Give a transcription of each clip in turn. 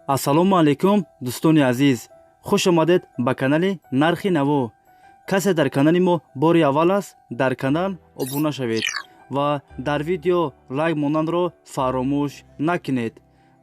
ассалому алайкум дӯстони азиз, хуш омадед ба канали Нархи Наво. Касе дар канали мо бори аввал аст, дар канал обуна шавед ва дар видео лайк монанро фаромӯш накунед.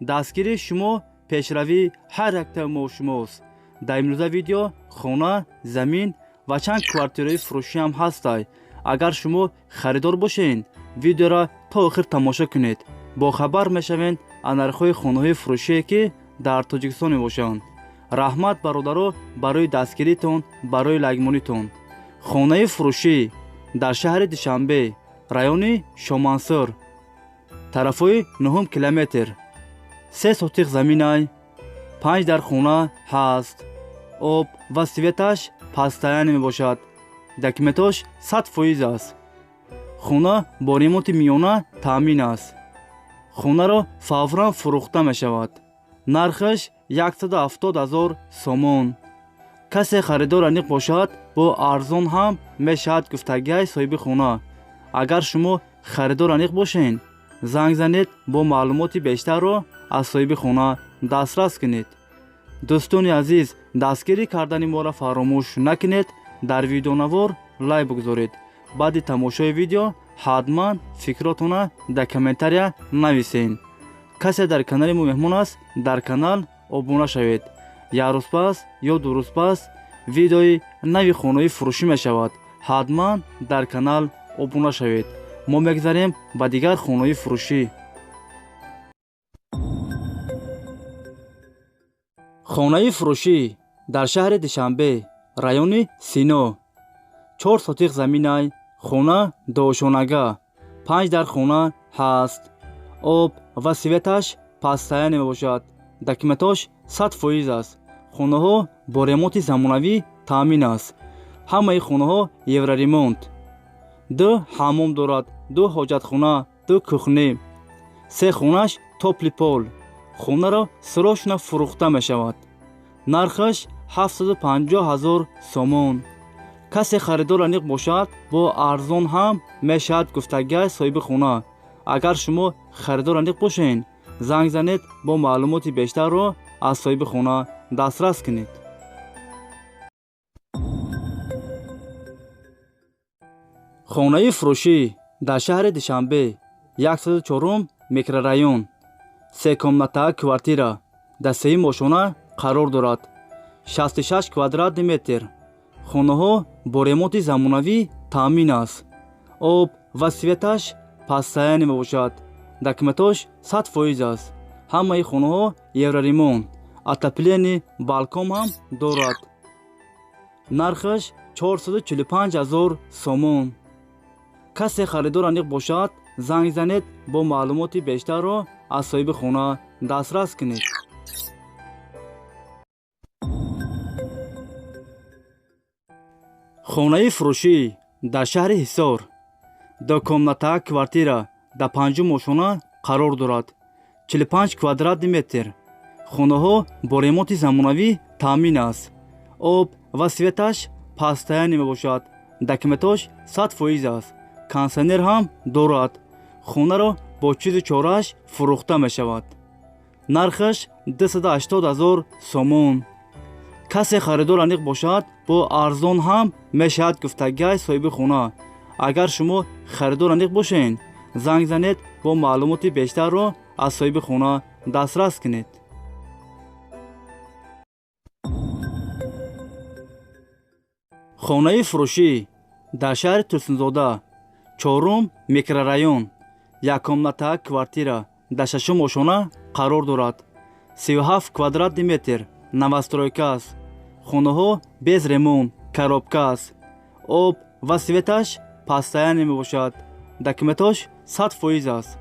дастгири шумо пешравии ҳар яктаи мо шумост. дар имрӯза видео хона, замин ва чанд квартираи фурӯшиам ҳастай. агар шумо харидор бошед, видеоро то охир тамошо кунед. бохабар мешавед аз нархҳои хонаҳои фурӯшие ки дар Тоҷикистон мебошанд. раҳмат бародаро барои дастгиритон, барои лайкмонитон. хонаи фурӯшӣ дар шаҳри Душанбе, райони Шомансур, тарафҳои 9 километр. 3 сотиқ заминай, 5 дар хона ҳаст. об ва светаш постоянно мебошад. документош 100% аст. хона бо ремонти миёна таъмин аст. хонаро фавран фурӯхта мешавад. нархаш 170,000 сомон. касе харидор аниқ бошад, бо арзон ҳам мешавад гуфтагиҳои соҳиби хона. агар шумо харидор аниқ бошед, занг занед, бо маълумоти бештарро аз соҳиби хона дастрас кунед. дӯстони азиз, дастгирӣ кардани моро фаромӯш накунед. дар видеонавор лайк бигузоред. баъди тамошои видео ҳатман фикротона дар комментария нависед. касе дар канали мо меҳмон аст, дар канал обуна шавед. як рӯз пас ё ду рӯз пас видеои нави хонаи фурӯшӣ мешавад. ҳатман дар канал обуна шавед. мо мегзарем ба дигар хонаи фурӯшӣ. хонаи фурӯшӣ дар шаҳри Душанбе, райони Сино. 4 сотиқ заминай, хона доошонага, 5 дар хона ҳаст. об ва светаш постоянно мебошад. документош 100% аст. хонаҳо бо ремонти замонавӣ таъмин аст. ҳамаи хонаҳо евроремонт. 2 ҳаммом дорад, 2 ҳоҷатхона, 2 кухни. 3 хонаш топли пол. хонаро сирошна фурӯхта мешавад. нархаш 750,000 сомон. касе харидор аниқ бошад, бо арзон ҳам мешавад гуфтагиҳои соҳиби хона. агар шумо харидор аниқ бошед, занг занед, бо маълумоти бештарро аз соҳиби хона дастрас кунед. хонаи фурӯшӣ дар шаҳри Душанбе, 104 микрорайон, 3 комната квартира, дар 3 ошона қарор дорад. 66 квадрат метр. хонаҳо бо ремонти замонавӣ таъмин аст. об ва светаш постоянно мебошад. документош 100% аст. ҳамаи хонаҳо евроремонт. отопление, балкон ҳам дорад. нархаш 445,000 сомон. касе харидор аниқ бошад, занг занед, бо маълумоти бештарро аз соҳиби хона дастрас кунед. хонаи фурӯшӣ дар шаҳри Ҳисор, 2 комната квартира, дар 5 ошона қарор дорад. 45 квадрат метр. хонаҳо бо ремонти замонавӣ таъмин аст. об ва светаш постоянно мебошад. документош 100% аст. кондитсионер ҳам дорад. хонаро бо чизи чорааш фурӯхта мешавад. нархаш 280,000 сомон. касе харидор аниқ бошад, бо арзон ҳам мешавад гуфтагиҳои соҳиби хона. агар шумо харидор аниқ бошед, занг занед, бо маълумоти бештарро аз соҳиби хона дастрас кунед. хонаи фурӯшӣ дар шаҳри Турсунзода, 4 микрорайон, 1 комната квартира, дар 6 ошона қарор дорад. 37 квадрат метр. новостройка аст. хонаҳо без ремонт, коробка аст. об ва светаш постоянно мебошад. документош 100% аст.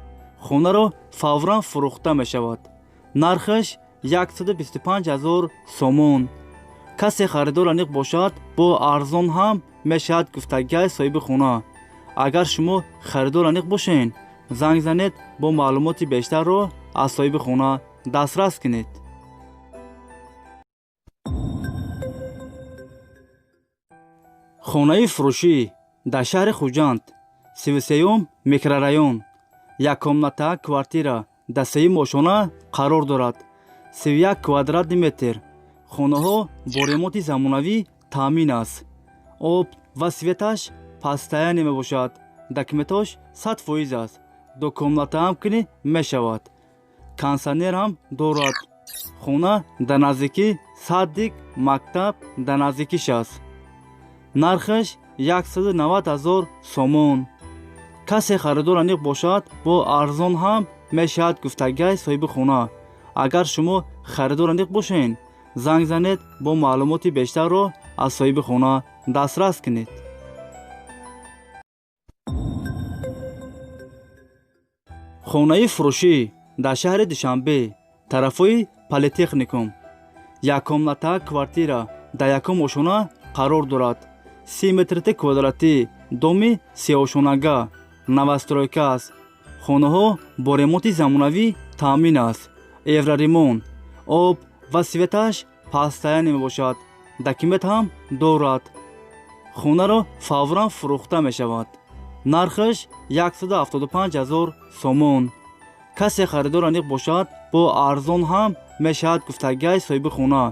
хонаро фавран фурӯхта мешавад. нархаш 125,000 сомон. касе харидор аниқ бошад, бо арзон ҳам мешавад гуфтагиҳои соҳиби хона. агар шумо харидор аниқ бошед, занг занед, бо маълумоти бештарро аз соҳиби хона дастрас кунед. хонаи фурӯшӣ дар шаҳри Хуҷанд, 33 микрорайон, 1 комната квартира, дар 3 ошона қарор дорад. 31 квадратный метр. хонаҳо бо ремонти замонавӣ таъмин аст. об ва светаш пастаяне мебошад. документош 100% аст. до комната ҳам кунӣ мешавад. консионер ҳам дорад. хона дар наздикӣ саддик мактаб дар наздикиш аст. нархаш 190 000 сомон. касе харидор аниқ бошад бо арзон ҳам мешавад гуфтагиҳои соҳиби хона. агар шумо харидор аниқ бошед, занг занед бо маълумоти бештарро аз соҳиби хона дастрас кунед. хонаи фурӯшӣ дар шаҳри душанбе, тарафҳои политехникум. яккомната квартира дар якум ошона қарор дорад. 30 метри квадратӣ, доми сеошонага, новостройка аст. хонаҳо бо ремонти замонавӣ таъмин аст. евроремонт, об ва светаш пастаяне мебошад. документ ҳам дорад. хонаро фавран фурӯхта мешавад. нархаш 175 000 сомон. касе харидор аниқ бошад бо арзон ҳам мешавад гуфтагиҳои соҳиби хона.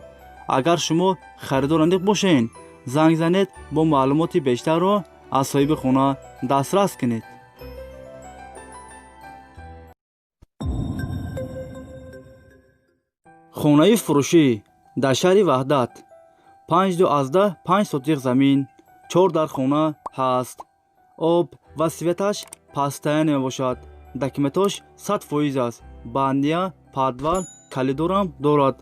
агар шумо харидор аниқ бошед, занг занед бо маълумоти бештарро аз соҳиби хона дастрас кунед. хонаи фурӯшӣ дар шаҳри ваҳдат. 5.5 сотиқ замин, 4 дар хона ҳаст. об ва светаш пастаяне мебошад. документош 100% аст. бандия, подвал, калидорам дорад.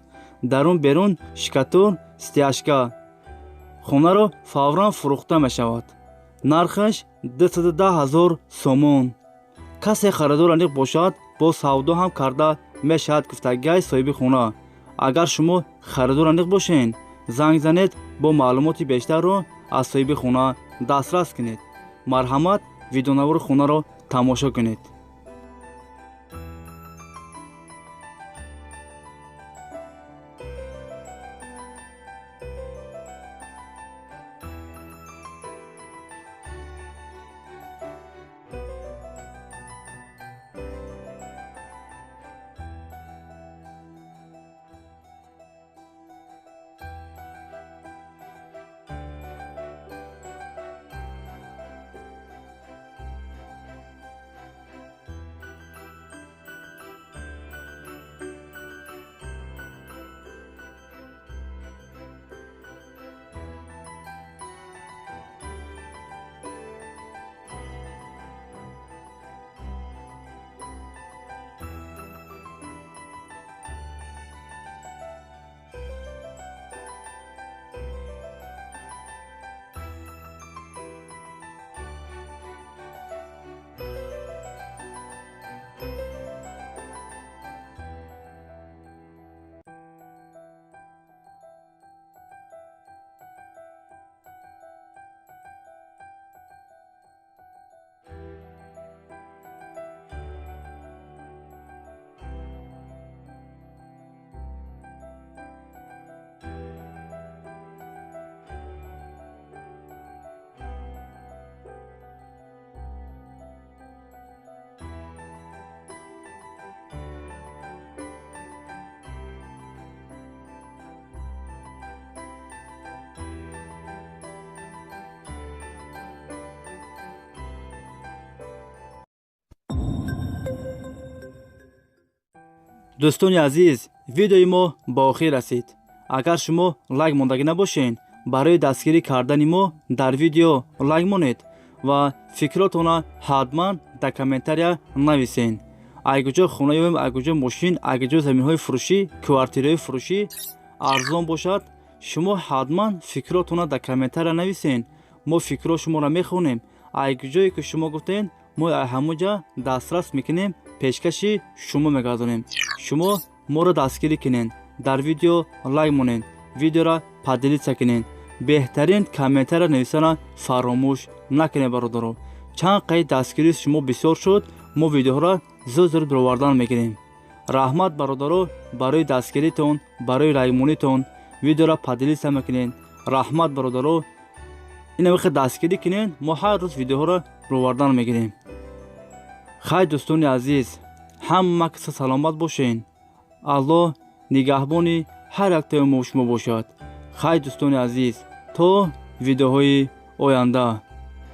дарун берун шикатур, стяжка. хонаро фавран фурӯхта мешавад. нархаш 210 000 сомон. касе харидор аниқ бошад, бо савдо ҳам карда мешавад гуфтагиҳои соҳиби хона. агар шумо харидор аниқ бошед, занг занед бо маълумоти бештарро аз соҳиби хона дастрас кунед. марҳамат, видеонавори хонаро тамошо кунед. дӯстони азиз, видеои мо ба охир расид. агар шумо лайк мондагӣ набошед, барои дастгирӣ кардани мо дар видео лайк монед ва фикротона ҳатман дар комментария нависен. айгуҷо хона ёбем, айгуҷо мошин, айгуҷо заминҳои фурӯшӣ, квартираҳои фурӯшӣ арзон бошад, шумо ҳатман фикротона дар комментария нависен. мо фикро шуморо мехонем. айгуҷое ки шумо гуфтед, мо ҳамонҷа дастрас мекунем, пешкаши шумо мегардонем. шумо моро дастгирӣ кунед, дар видео лайк монед, видеоро поделитса кунед. беҳтарин комментария нависана фаромӯш накунед бародаро. чанд қайд дастгирии шумо бисёр шуд, мо видеоҳоро зуд баровардан мегирем. раҳмат бародаро, барои дастгиритон, барои лайкмонитон, видеоро поделитса мекунед. раҳмат бародаро, ина вақт дастгирӣ кунед, мо ҳар рӯз видеоҳоро баровардан мегирем. хай дӯстони азиз, ҳама каса саломат бошед. аллоҳ нигаҳбони ҳар яктаи мо шумо бошад. Хай дӯстони азиз, то видеоҳои оянда.